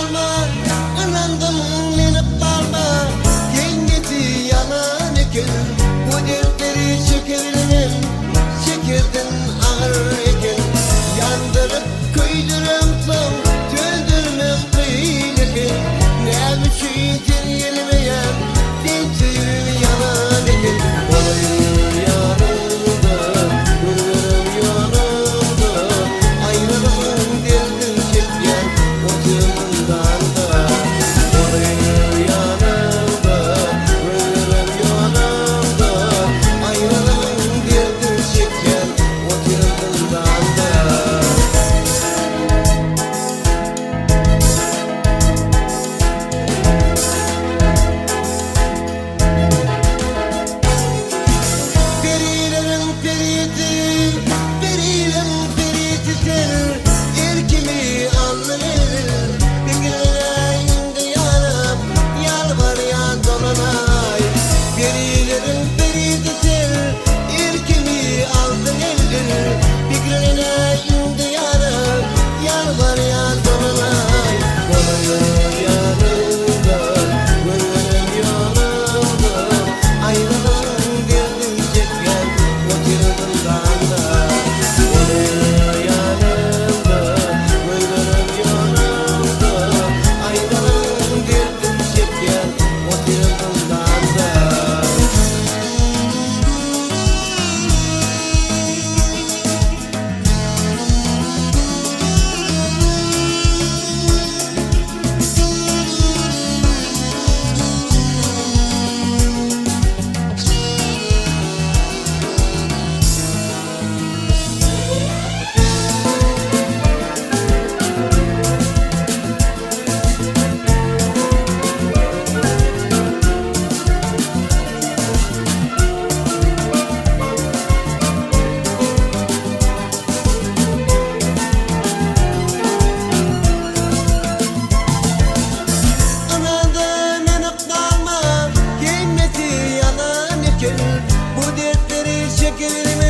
kalma, inandım minip kalma. Kıymeti yalan ekin, bu dertleri çekebilirim. Çekerdin ağır ekin, yandırıp köydürüm son, döndürmem kıyın ekin. Ne biçim yenilmeyen, dinçeyim yalan ekin. Olayım yanımda, gülürüm yanımda. Ayrılığın derdin çeken, oturumdan da. Olayım yanımda, gülürüm yanımda. Ayrılığın derdin çeken, oturumdan da. Perilerin perisi, perilerin perisi sen, erkimi anlanır. Bir günlerinde yanıp, yalvar ya dolanay. Perilerin perisi sen, erkimi anlanır. Bir günlerinde yanıp, yalvar ya dolanay. Olayım yanımda, gönlüm yanımda. Ayrılığın derdin çeken, oturduğundan da. Olayım yanımda, gönlüm yanımda. Ayrılığın derdin çeken, oturduğundan da. Anadan inip kalma, kıymeti yalan ekin. Bu dertleri çekebilirim.